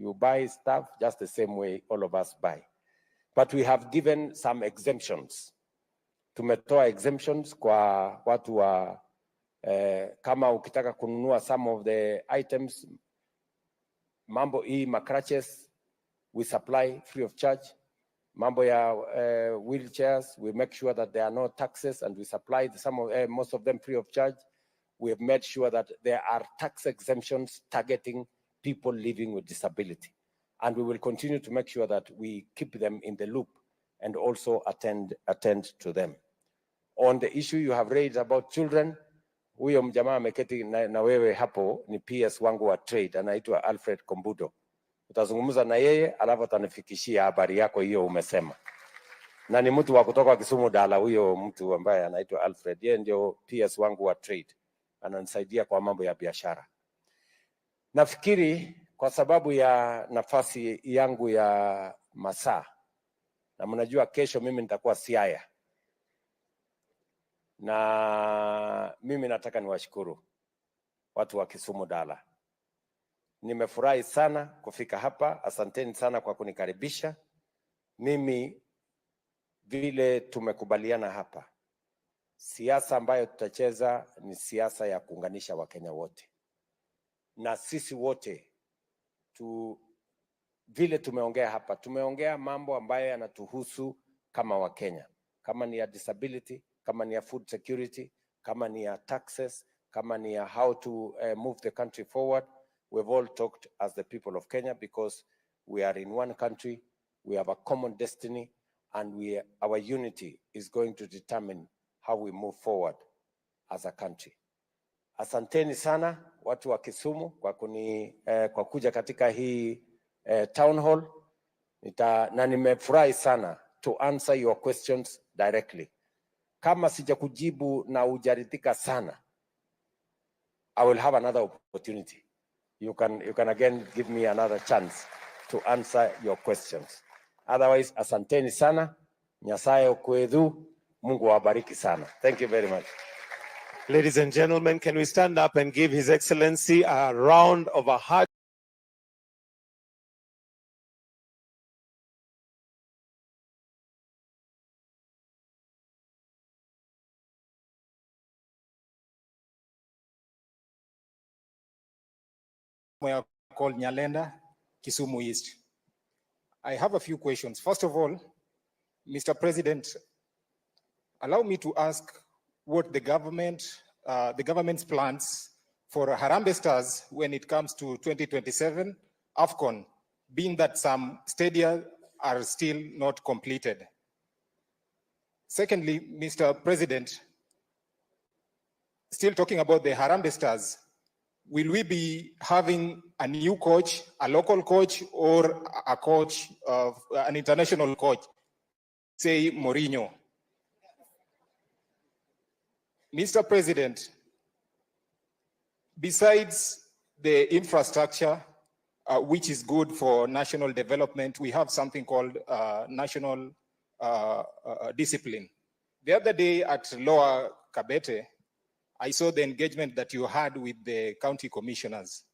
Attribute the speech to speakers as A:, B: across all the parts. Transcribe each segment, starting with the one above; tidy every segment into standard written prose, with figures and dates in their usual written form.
A: You buy stuff just the same way all of us buy. But we have given some exemptions. Tumetoa exemptions kwa watu wa kama ukitaka kununua some of the items, mambo hii crutches, we supply free of charge. Mambo ya wheelchairs, we make sure that there are no taxes, and we supply most of them free of charge. We have made sure that there are tax exemptions targeting people living with disability. And we will continue to make sure that we keep them in the loop and also attend to them. On the issue you have raised about children, huyo mjamaa ameketi na wewe hapo ni PS wangu wa trade, anaitwa Alfred Kombudo. Utazungumza na yeye alafu atanifikishia habari yako hiyo umesema. Na ni mtu wa kutoka Kisumu Dala, huyo mtu ambaye anaitwa Alfred, yeye ndio PS wangu wa trade. Ananisaidia kwa mambo ya biashara. Nafikiri kwa sababu ya nafasi yangu ya masaa, na mnajua kesho mimi nitakuwa Siaya, na mimi nataka niwashukuru watu wa Kisumu Dala. Nimefurahi sana kufika hapa. Asanteni sana kwa kunikaribisha. Mimi vile tumekubaliana hapa, siasa ambayo tutacheza ni siasa ya kuunganisha Wakenya wote. Na sisi wote vile tumeongea hapa, tumeongea mambo ambayo yanatuhusu kama Wakenya. Kama ni ya disability, kama ni ya food security, kama ni ya taxes, kama ni ya how to move the country forward. We've all talked as the people of Kenya because we are in one country, we have a common destiny, and our unity is going to determine how we move forward as a country. Asanteni sana watu wa Kisumu kwa kuja katika hii town hall. Na nimefurahi sana to answer your questions directly. Kama sijakujibu na hujaridhika sana, I will have another opportunity. You can again give me another chance to answer your questions. Otherwise, asanteni sana. Nyasaye okwedhu. Mungu awabariki sana. Thank you very much.
B: Ladies and gentlemen, can we stand up and give His Excellency a round of a heart?
C: Called Nyalenda, Kisumu East. I have a few questions. First of all, Mr. President, allow me to ask what the government's plans for Harambee Stars when it comes to 2027 AFCON, being that some stadia are still not completed. Secondly, Mr. President, still talking about the Harambee Stars, will we be having a new coach, a local coach, or a coach of an international coach, say Mourinho? Mr. President, besides the infrastructure, which is good for national development, we have something called national discipline. The other day at Lower Kabete, I saw the engagement that you had with the county commissioners,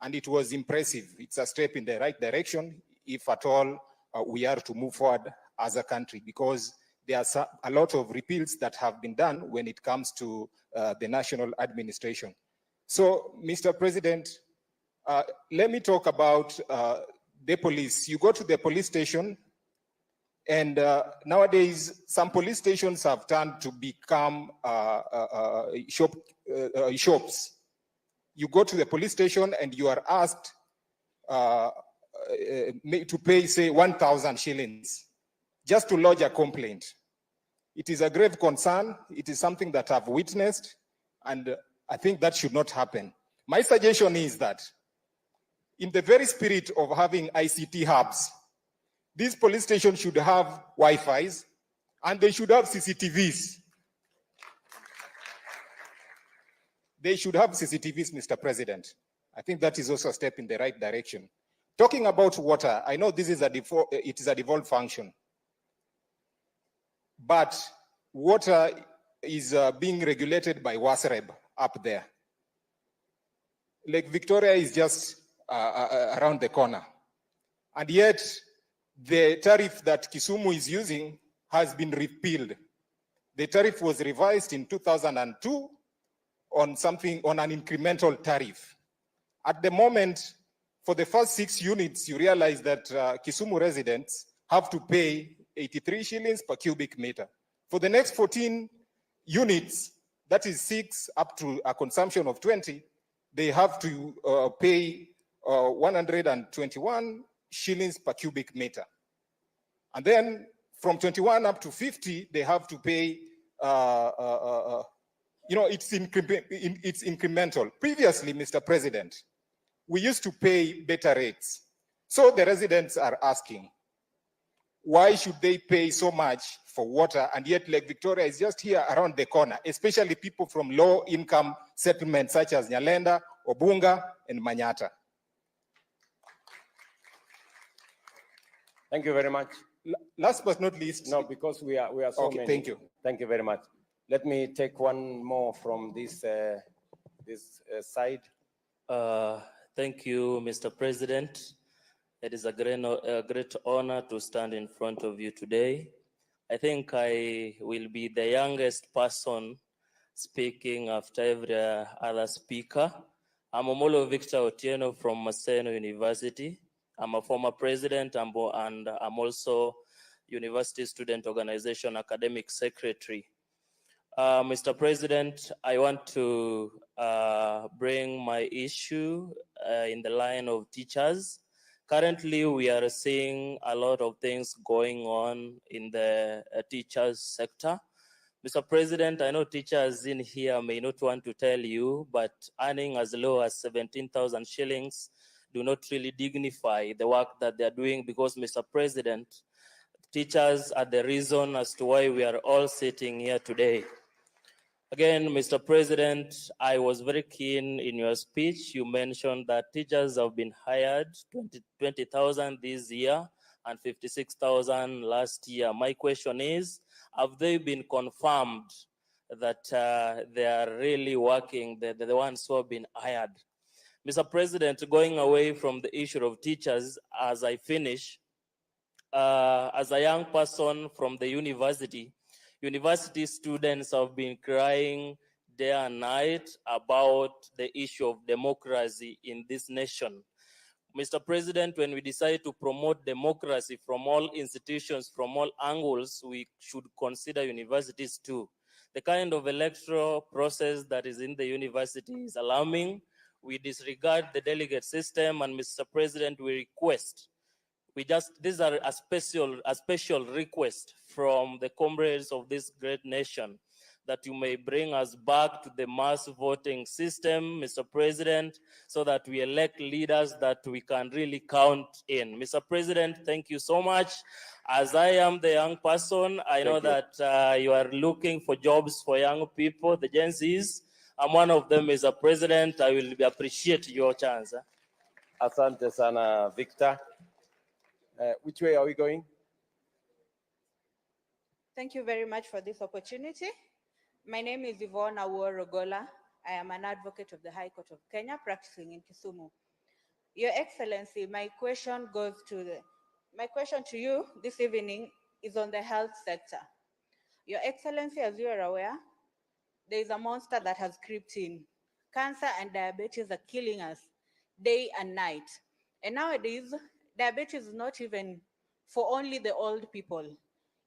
C: and it was impressive. It's a step in the right direction, if at all we are to move forward as a country, because there are a lot of repeals that have been done when it comes to the national administration. So, Mr. President, let me talk about the police. You go to the police station, and nowadays, some police stations have turned to become shops. You go to the police station and you are asked to pay, say, 1,000 shillings just to lodge a complaint. It is a grave concern. It is something that I've witnessed, and I think that should not happen. My suggestion is that in the very spirit of having ICT hubs, these police stations should have Wi-Fis, and they should have CCTVs. They should have CCTVs, Mr. President. I think that is also a step in the right direction. Talking about water, I know this is it is a devolved function, but water is being regulated by WASREB up there. Lake Victoria is just around the corner. And yet, the tariff that Kisumu is using has been repealed. The tariff was revised in 2002 on an incremental tariff. At the moment, for the first 6 units, you realize that Kisumu residents have to pay 83 shillings per cubic meter. For the next 14 units, that is 6 up to a consumption of 20, they have to pay 121 shillings per cubic meter. And then from 21 up to 50, they have to pay, it's incremental. Previously, Mr. President, we used to pay better rates. So the residents are asking, why should they pay so much for water, and yet Lake Victoria is just here around the corner, especially people from low-income settlements such as Nyalenda, Obunga, and Manyata?
A: Thank you very much.
C: Last but not least.
A: No, because we are so
C: okay,
A: many.
C: thank you.
A: Thank you very much. Let me take one more from this side.
D: Thank you, Mr. President. It is a great honor to stand in front of you today. I think I will be the youngest person speaking after every other speaker. I'm Omolo Victor Otieno from Maseno University. I'm a former president and I'm also University Student Organization Academic Secretary. Mr. President, I want to bring my issue in the line of teachers. Currently, we are seeing a lot of things going on in the teachers sector. Mr. President, I know teachers in here may not want to tell you, but earning as low as 17,000 shillings do not really dignify the work that they're doing, because, Mr. President, teachers are the reason as to why we are all sitting here today. Again, Mr. President, I was very keen in your speech. You mentioned that teachers have been hired 20,000 this year and 56,000 last year. My question is, have they been confirmed that they are really working, the ones who have been hired? Mr. President, going away from the issue of teachers, as I finish, as a young person from the university students have been crying day and night about the issue of democracy in this nation. Mr. President, when we decide to promote democracy from all institutions, from all angles, we should consider universities too. The kind of electoral process that is in the university is alarming. We disregard the delegate system, and Mr. President, we request, these are a special request from the comrades of this great nation, that you may bring us back to the mass voting system, Mr. President, so that we elect leaders that we can really count in. Mr. President, thank you so much. As I am the young person, I know that you are looking for jobs for young people, the Gen Zs. I'm one of them, Mr. President. I will appreciate your chance.
A: Asante sana, Victor. Which way are we going?
E: Thank you very much for this opportunity. My name is Yvonne Awuor-Ogola. I am an advocate of the High Court of Kenya, practicing in Kisumu. Your Excellency, my question to you this evening is on the health sector. Your Excellency, as you are aware, there is a monster that has crept in. Cancer and diabetes are killing us day and night. And nowadays, diabetes is not even for only the old people,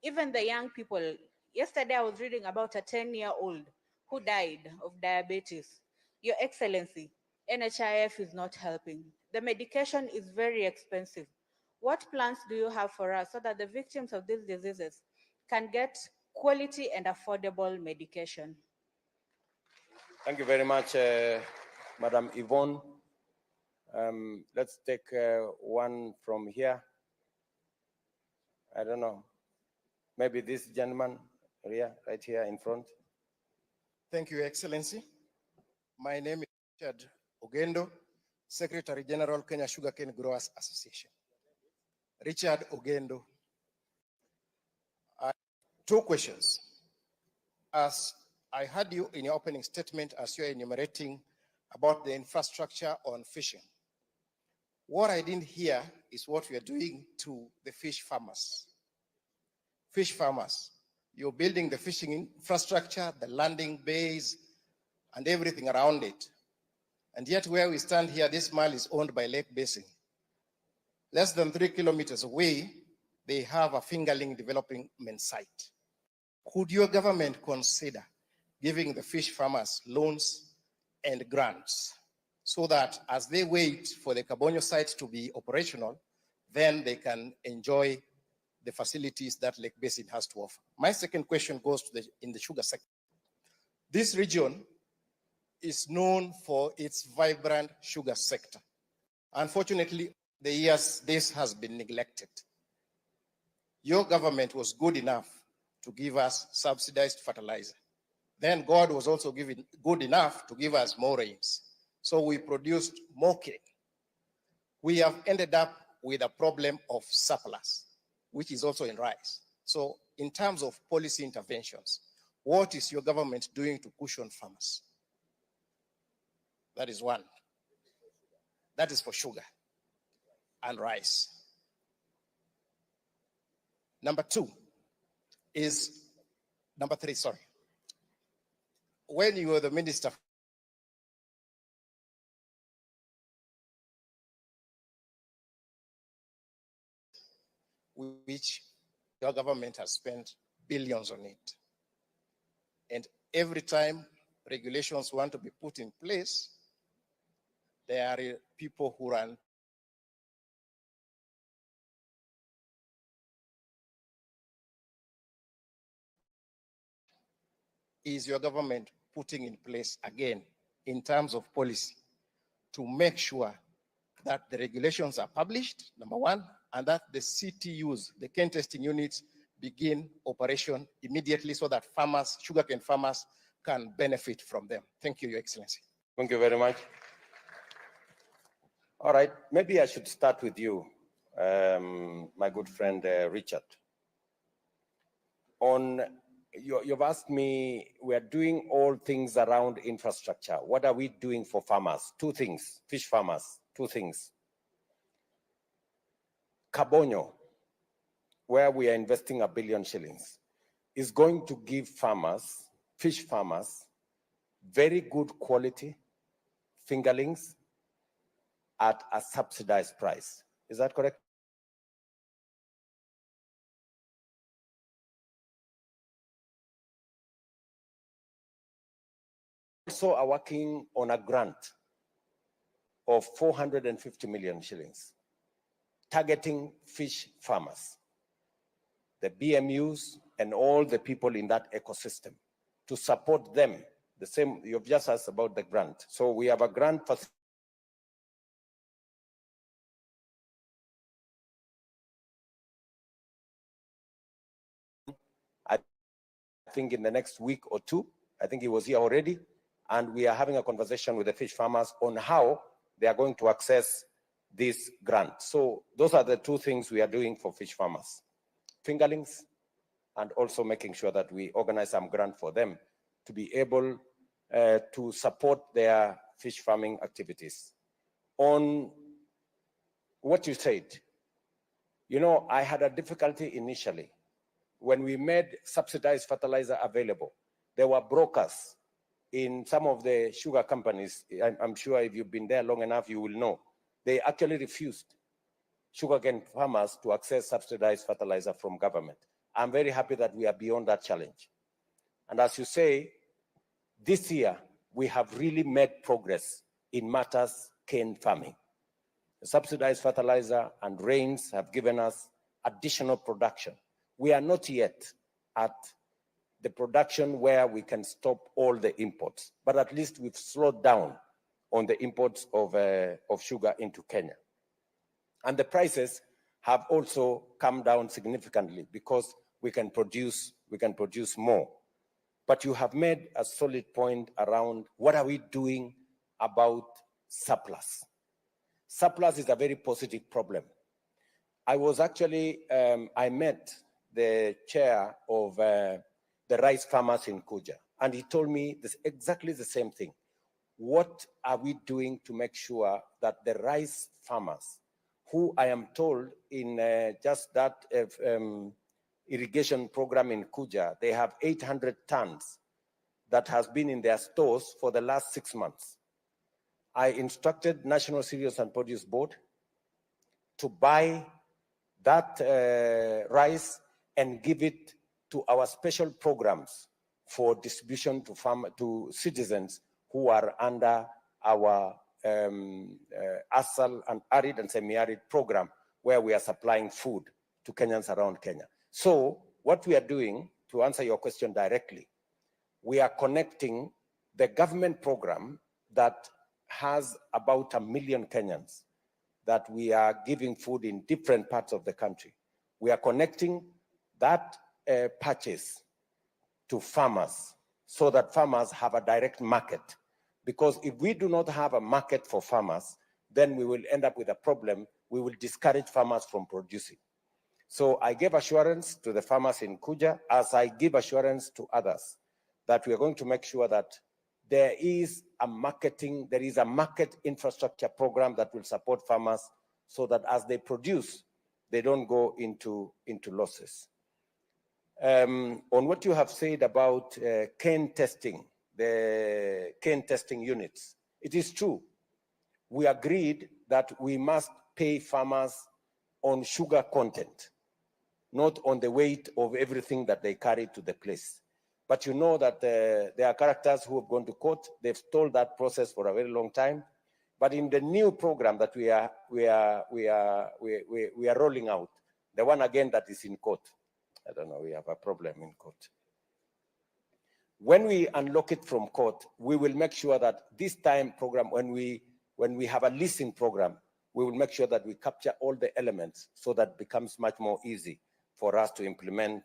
E: even the young people. Yesterday, I was reading about a 10-year-old who died of diabetes. Your Excellency, NHIF is not helping. The medication is very expensive. What plans do you have for us so that the victims of these diseases can get quality and affordable medication?
A: Thank you very much, Madam Yvonne. Let's take one from here. I don't know. Maybe this gentleman here, right here in front.
F: Thank you, Excellency. My name is Richard Ogendo, Secretary General, Kenya Sugarcane Growers Association. Richard Ogendo. Two questions. As I heard you in your opening statement, as you're enumerating about the infrastructure on fishing, what I didn't hear is what we are doing to the fish farmers. Fish farmers, you're building the fishing infrastructure, the landing bays, and everything around it. And yet where we stand here, this mile is owned by Lake Basin. Less than 3 kilometers away, they have a fingerling development site. Could your government consider giving the fish farmers loans and grants so that as they wait for the Kabonyo site to be operational, then they can enjoy the facilities that Lake Basin has to offer? My second question goes to in the sugar sector. This region is known for its vibrant sugar sector. Unfortunately, the years this has been neglected. Your government was good enough to give us subsidized fertilizer. Then God was also good enough to give us more rains. So we produced more cane. We have ended up with a problem of surplus, which is also in rice. So in terms of policy interventions, what is your government doing to cushion farmers? That is one. That is for sugar and rice. Number three, sorry. When you were the minister, which your government has spent billions on it. And every time regulations want to be put in place, there are people who run. Is your government putting in place again in terms of policy to make sure that the regulations are published, number one, and that the CTUs, the cane testing units, begin operation immediately so that farmers, sugarcane farmers, can benefit from them? Thank you, Your Excellency.
A: Thank you very much. All right, maybe I should start with you, my good friend Richard. You've asked me, we are doing all things around infrastructure. What are we doing for farmers? Two things, fish farmers, two things. Kabonyo, where we are investing R1 billion, is going to give farmers, fish farmers, very good quality fingerlings at a subsidized price. Is that correct? Also are working on a grant of 450 million shillings, targeting fish farmers, the BMUs, and all the people in that ecosystem to support them. The same, you've just asked about the grant. So we have a grant for I think in the next week or two. I think he was here already, and we are having a conversation with the fish farmers on how they are going to access this grant. So those are the two things we are doing for fish farmers: fingerlings, and also making sure that we organize some grant for them to be able to support their fish farming activities. On what you said, you know, I had a difficulty initially. When we made subsidized fertilizer available, there were brokers in some of the sugar companies. I'm sure if you've been there long enough, you will know. They actually refused sugarcane farmers to access subsidized fertilizer from government. I'm very happy that we are beyond that challenge. And as you say, this year, we have really made progress in matters cane farming. The subsidized fertilizer and rains have given us additional production. We are not yet at the production where we can stop all the imports, but at least we've slowed down on the imports of sugar into Kenya. And the prices have also come down significantly because we can produce more. But you have made a solid point around what are we doing about surplus. Surplus is a very positive problem. I was actually, I met the chair of the rice farmers in Kuja, and he told me exactly the same thing. What are we doing to make sure that the rice farmers who I am told in just that irrigation program in Kuja, they have 800 tons that has been in their stores for the last 6 months. I instructed National Cereals and Produce Board to buy that rice and give it to our special programs for distribution to citizens who are under our ASAL and arid and semi-arid program, where we are supplying food to Kenyans around Kenya. So what we are doing, to answer your question directly, we are connecting the government program that has about 1 million Kenyans that we are giving food in different parts of the country. We are connecting that purchase to farmers so that farmers have a direct market. Because if we do not have a market for farmers, then we will end up with a problem. We will discourage farmers from producing. So I gave assurance to the farmers in Kuja, as I give assurance to others, that we are going to make sure that there is a market infrastructure program that will support farmers so that as they produce, they don't go into losses. On what you have said about cane testing, the cane testing units, it is true. We agreed that we must pay farmers on sugar content, not on the weight of everything that they carry to the place. But you know that there are characters who have gone to court. They've stalled that process for a very long time. But in the new program that we are rolling out, the one again that is in court, I don't know, we have a problem in court. When we unlock it from court, we will make sure that this time program, when we have a leasing program, we will make sure that we capture all the elements so that it becomes much more easy for us to implement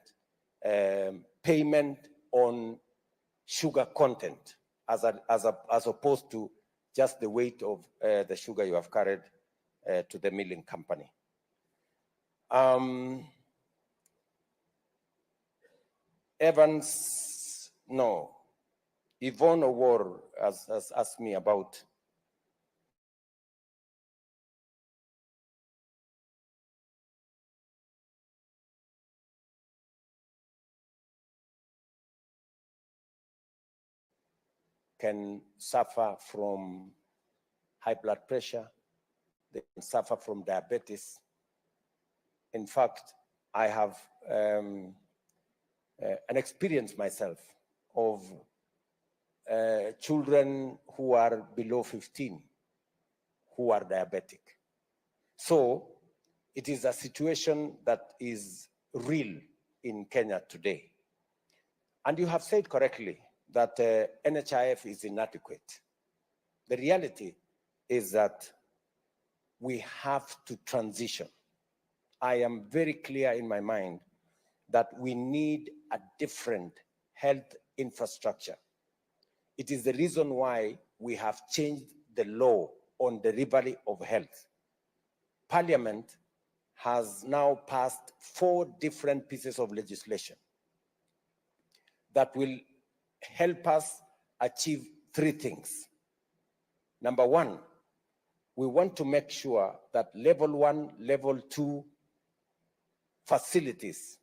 A: payment on sugar content as opposed to just the weight of the sugar you have carried to the milling company. Yvonne Owor has asked me about can suffer from high blood pressure, they can suffer from diabetes. In fact, I have an experience myself of children who are below 15 who are diabetic. So it is a situation that is real in Kenya today. And you have said correctly that NHIF is inadequate. The reality is that we have to transition. I am very clear in my mind that we need a different health infrastructure. It is the reason why we have changed the law on delivery of health. Parliament has now passed 4 different pieces of legislation that will help us achieve 3 things. Number 1, we want to make sure that level 1, level 2 facilities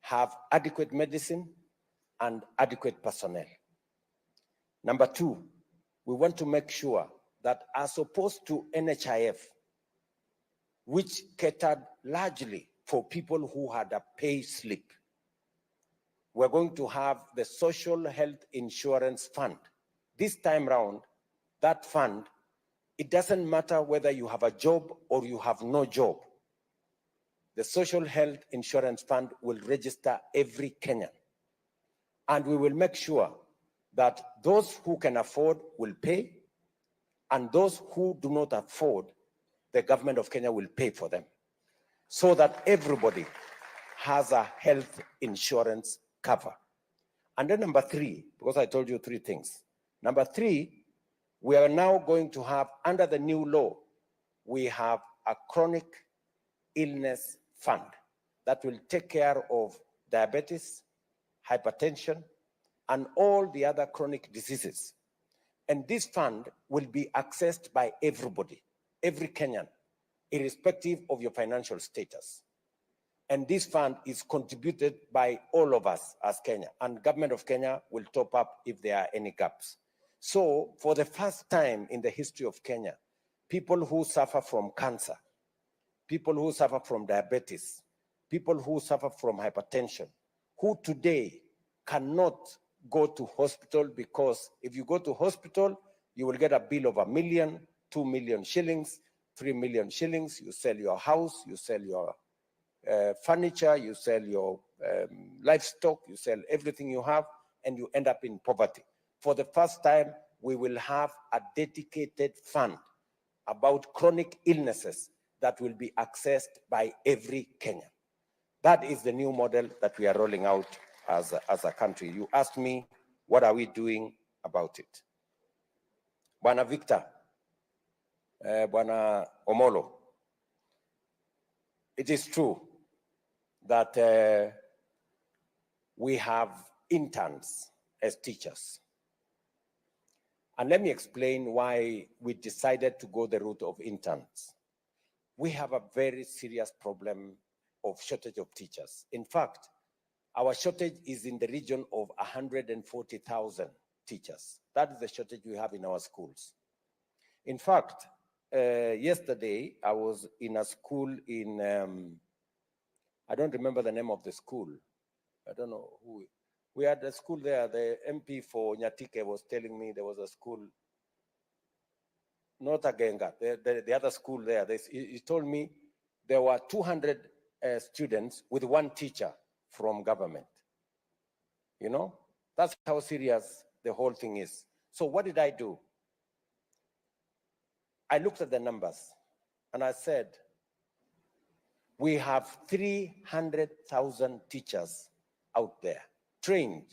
A: have adequate medicine and adequate personnel. Number 2, we want to make sure that as opposed to NHIF, which catered largely for people who had a pay slip, we're going to have the Social Health Insurance Fund. This time round, that fund, it doesn't matter whether you have a job or you have no job. The Social Health Insurance Fund will register every Kenyan. And we will make sure that those who can afford will pay, and those who do not afford, the government of Kenya will pay for them, so that everybody has a health insurance cover. And then number 3, because I told you 3 things. Number 3, we are now going to have, under the new law, we have a chronic illness fund that will take care of diabetes, hypertension, and all the other chronic diseases. And this fund will be accessed by everybody, every Kenyan, irrespective of your financial status. And this fund is contributed by all of us as Kenya, and government of Kenya will top up if there are any gaps. So for the first time in the history of Kenya, people who suffer from cancer, people who suffer from diabetes, people who suffer from hypertension, who today cannot go to hospital, because if you go to hospital, you will get a bill of 1 million, 2 million shillings, 3 million shillings. You sell your house, you sell your furniture, you sell your livestock, you sell everything you have, and you end up in poverty. For the first time, we will have a dedicated fund about chronic illnesses that will be accessed by every Kenyan. That is the new model that we are rolling out as a country. You asked me, what are we doing about it? Bwana Victor, Bwana Omolo, it is true that we have interns as teachers. And let me explain why we decided to go the route of interns. We have a very serious problem of shortage of teachers. In fact, our shortage is in the region of 140,000 teachers. That is the shortage we have in our schools. In fact, yesterday I was in a school in, I don't remember the name of the school. I don't know who. We had a school there. The MP for Nyatike was telling me there was a school, not Agenga, the other school there. He told me there were 200 students with one teacher from government. You know, that's how serious the whole thing is. So what did I do? I looked at the numbers and I said, we have 300,000 teachers out there, trained.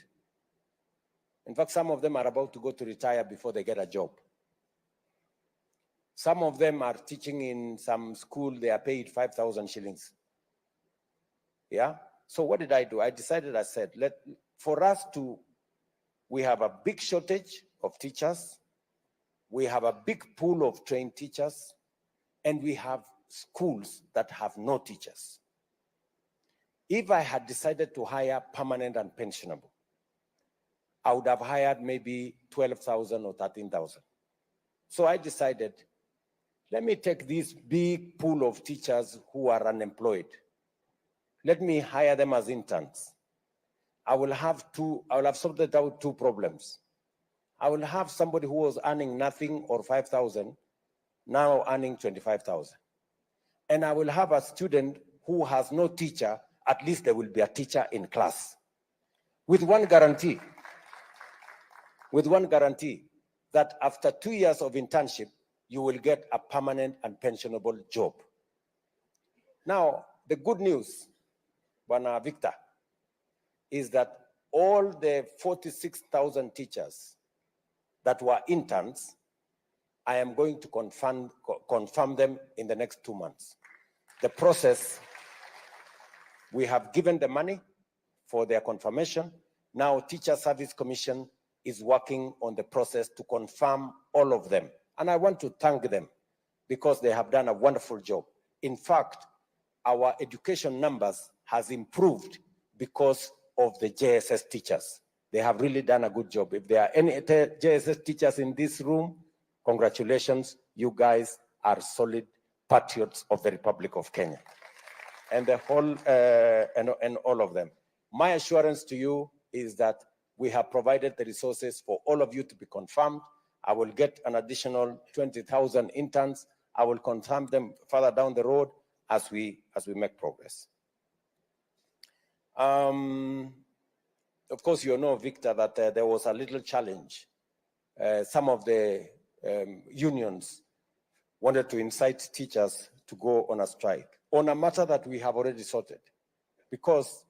A: In fact, some of them are about to go to retire before they get a job. Some of them are teaching in some school, they are paid 5,000 shillings. Yeah? So what did I do? I decided, I said, we have a big shortage of teachers, we have a big pool of trained teachers, and we have schools that have no teachers. If I had decided to hire permanent and pensionable, I would have hired maybe 12,000 or 13,000. So I decided, let me take this big pool of teachers who are unemployed. Let me hire them as interns. I will have sorted out two problems. I will have somebody who was earning nothing or 5,000, now earning 25,000. And I will have a student who has no teacher, at least there will be a teacher in class. With one guarantee that after 2 years of internship, you will get a permanent and pensionable job. Now, the good news, Bwana Victor, is that all the 46,000 teachers that were interns, I am going to confirm them in the next 2 months. The process, we have given the money for their confirmation. Now, Teacher Service Commission is working on the process to confirm all of them. And I want to thank them because they have done a wonderful job. In fact, our education numbers has improved because of the JSS teachers. They have really done a good job. If there are any JSS teachers in this room, congratulations, you guys are solid patriots of the Republic of Kenya. And the whole, and all of them. My assurance to you is that we have provided the resources for all of you to be confirmed. I will get an additional 20,000 interns. I will confirm them further down the road as we make progress. Of course, you know, Victor, that there was a little challenge. Some of the unions wanted to incite teachers to go on a strike on a matter that we have already sorted, because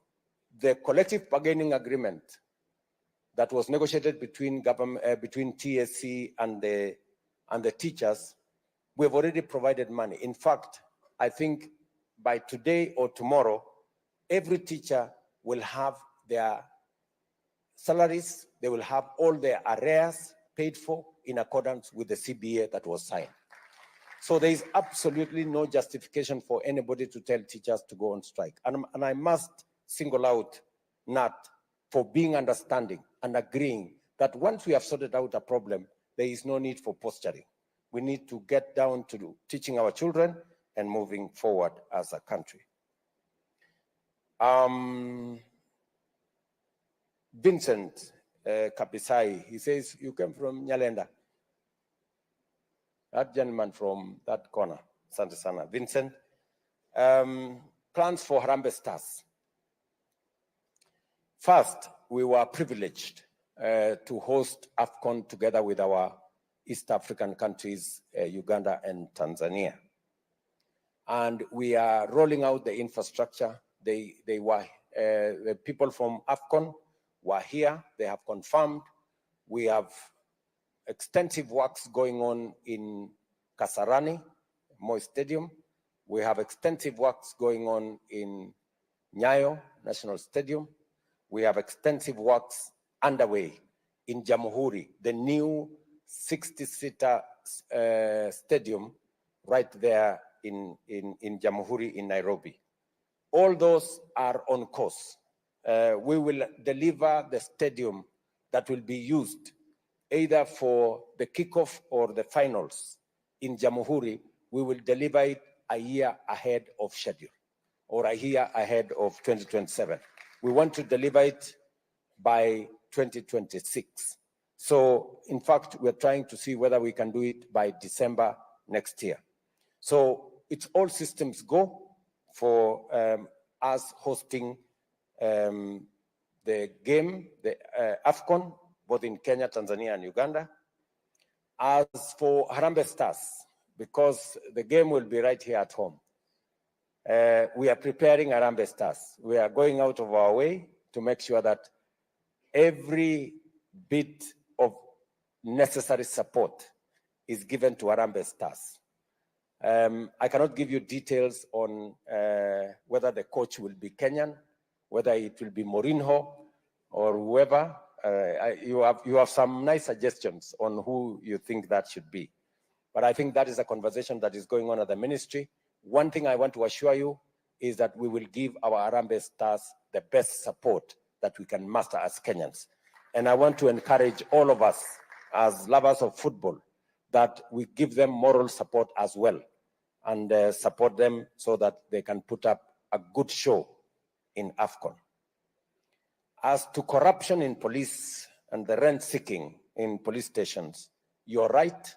A: the collective bargaining agreement that was negotiated between TSC and the teachers, we've already provided money. In fact, I think by today or tomorrow, every teacher will have their salaries, they will have all their arrears paid for in accordance with the CBA that was signed. So there is absolutely no justification for anybody to tell teachers to go on strike. And I must single out NAT for being understanding and agreeing that once we have sorted out a problem, there is no need for posturing. We need to get down to teaching our children and moving forward as a country. Vincent Kapisai, he says, you came from Nyalenda. That gentleman from that corner, Santa Sana. Vincent, plans for Harambee Stars. First, we were privileged to host AFCON together with our East African countries, Uganda and Tanzania. And we are rolling out the infrastructure. The people from AFCON were here. They have confirmed. We have extensive works going on in Kasarani, Moi Stadium. We have extensive works going on in Nyayo National Stadium. We have extensive works underway in Jamhuri, the new 60-seater stadium right there in Jamhuri in Nairobi. All those are on course. We will deliver the stadium that will be used either for the kickoff or the finals in Jamhuri. We will deliver it a year ahead of schedule, or a year ahead of 2027. We want to deliver it by 2026. So in fact, we're trying to see whether we can do it by December next year. So it's all systems go for us hosting the game, the AFCON, both in Kenya, Tanzania, and Uganda. As for Harambee Stars, because the game will be right here at home, we are preparing Harambee Stars. We are going out of our way to make sure that every bit of necessary support is given to Harambee Stars. I cannot give you details on whether the coach will be Kenyan, whether it will be Mourinho or whoever. You have some nice suggestions on who you think that should be. But I think that is a conversation that is going on at the ministry. One thing I want to assure you is that we will give our Harambee Stars the best support that we can muster as Kenyans. And I want to encourage all of us as lovers of football that we give them moral support as well, and support them so that they can put up a good show in AFCON. As to corruption in police and the rent seeking in police stations, you're right.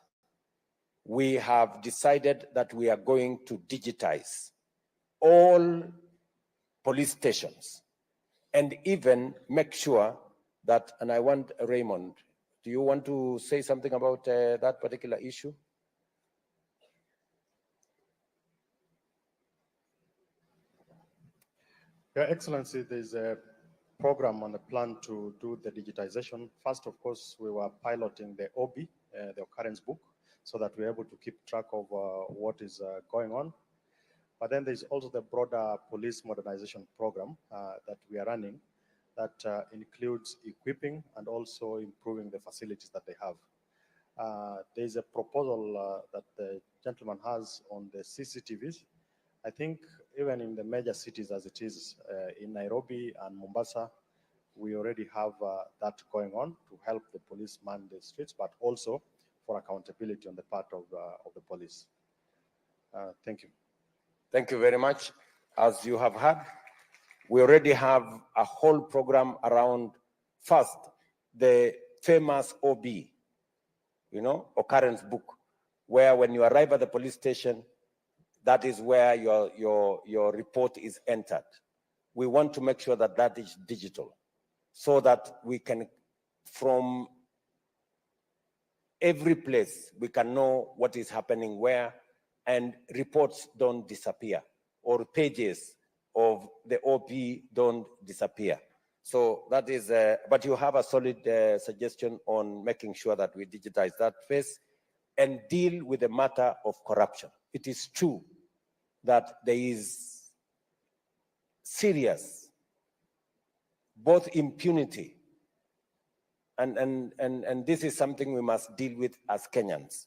A: We have decided that we are going to digitize all police stations and even make sure that, and I want Raymond, do you want to say something about that particular issue?
G: Your Excellency, there's a program and a plan to do the digitization. First, of course, we were piloting the OB, the occurrence book, so that we're able to keep track of what is going on. But then there's also the broader police modernization program that we are running that includes equipping and also improving the facilities that they have. There's a proposal that the gentleman has on the CCTVs. I think even in the major cities as it is in Nairobi and Mombasa, we already have that going on to help the police man the streets, but also for accountability on the part of the police. Thank you.
A: Thank you very much. As you have heard, we already have a whole program around, first, the famous OB, occurrence book, where when you arrive at the police station, that is where your report is entered. We want to make sure that that is digital, so that we can, from every place, we can know what is happening where, and reports don't disappear, or pages of the OP don't disappear. So that is, but you have a solid suggestion on making sure that we digitize that phase and deal with the matter of corruption. It is true that there is serious, both impunity, and this is something we must deal with as Kenyans.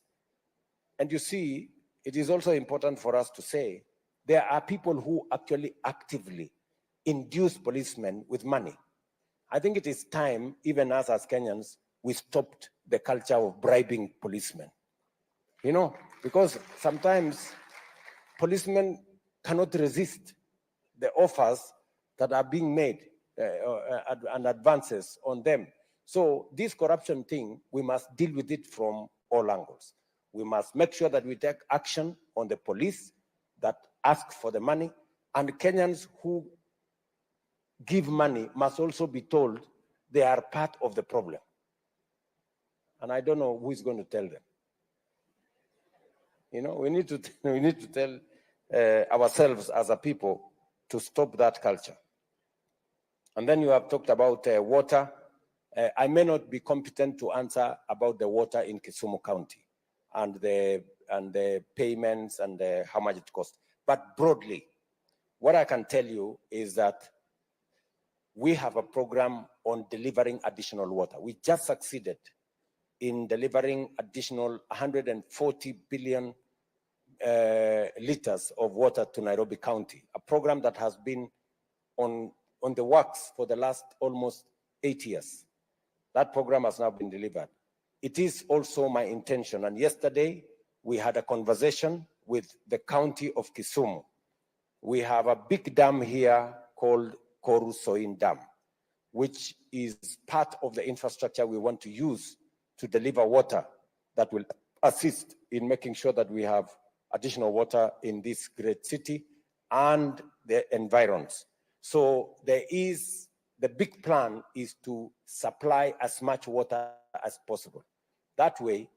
A: And you see, it is also important for us to say there are people who actually actively induce policemen with money. I think it is time, even us as Kenyans, we stopped the culture of bribing policemen. You know, because sometimes policemen cannot resist the offers that are being made and advances on them. So this corruption thing, we must deal with it from all angles. We must make sure that we take action on the police that ask for the money, and Kenyans who give money must also be told they are part of the problem. And I don't know who is going to tell them. You know, we need to tell ourselves as a people to stop that culture. And then you have talked about water. I may not be competent to answer about the water in Kisumu County and the payments and how much it costs. But broadly, what I can tell you is that we have a program on delivering additional water. We just succeeded in delivering additional 140 billion liters of water to Nairobi County, a program that has been on the works for the last almost 8 years. That program has now been delivered. It is also my intention, and yesterday we had a conversation with the county of Kisumu. We have a big dam here called Koru Soin Dam, which is part of the infrastructure we want to use to deliver water that will assist in making sure that we have additional water in this great city and the environs. So the big plan is to supply as much water as possible. That way,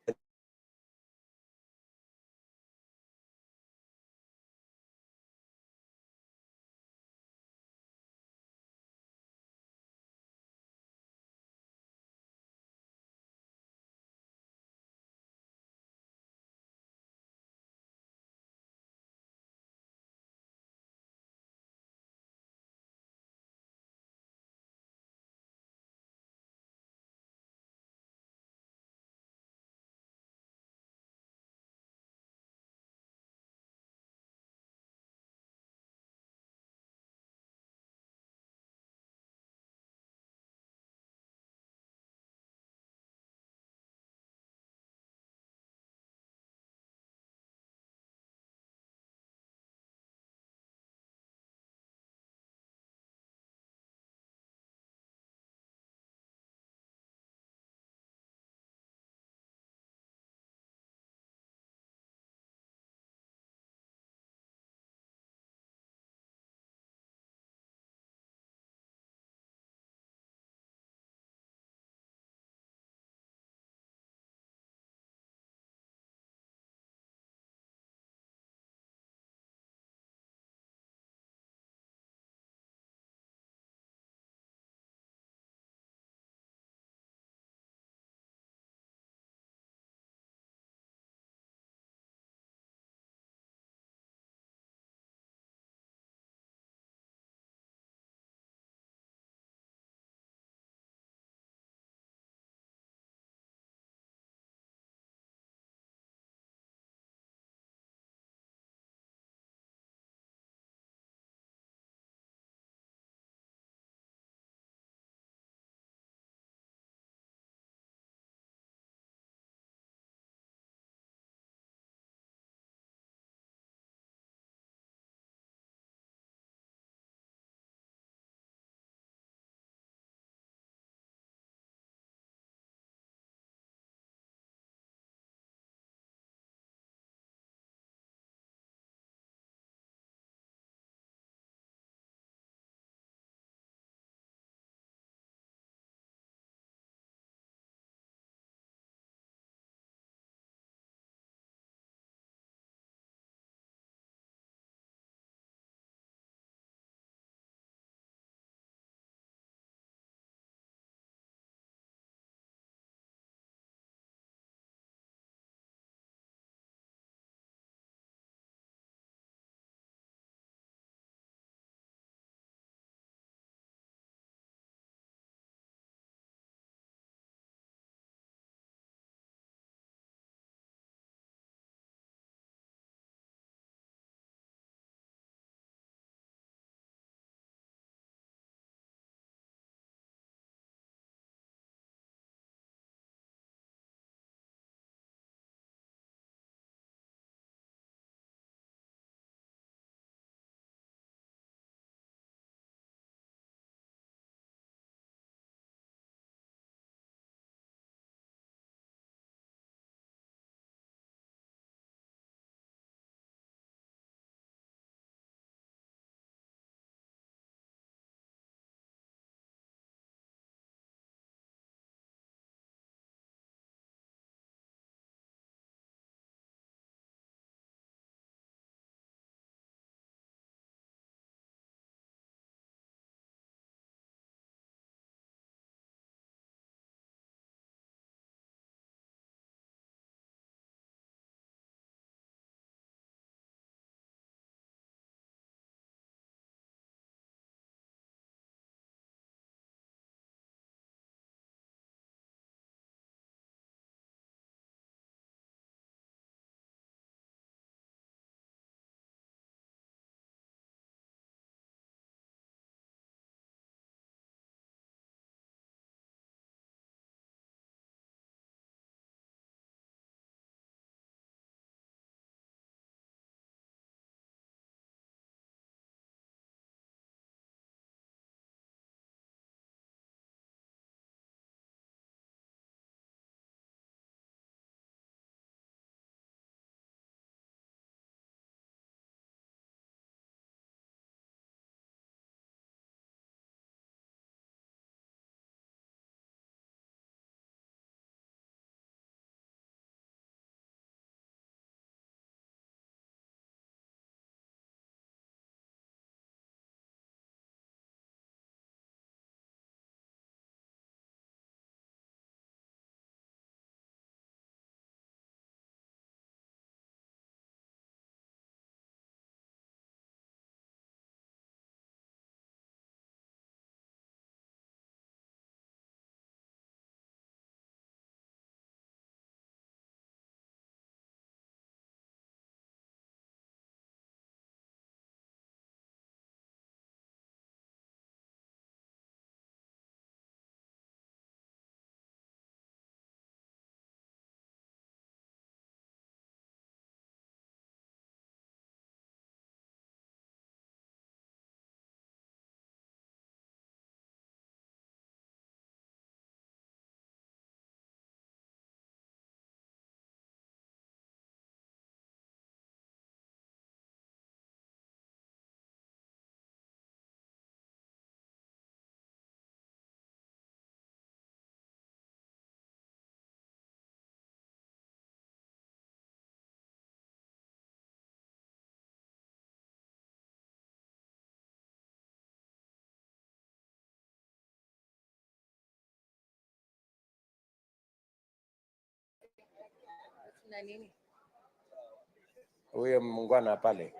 A: Huyo mungwana pale,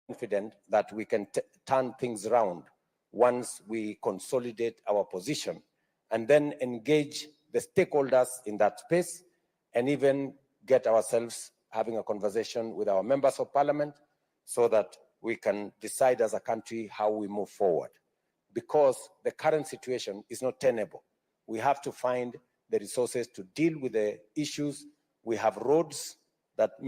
A: confident that we can turn things around once we consolidate our position and then engage the stakeholders in that space and even get ourselves having a conversation with our members of parliament so that we can decide as a country how we move forward. Because the current situation is not tenable. We have to find the resources to deal with the issues. We have roads that many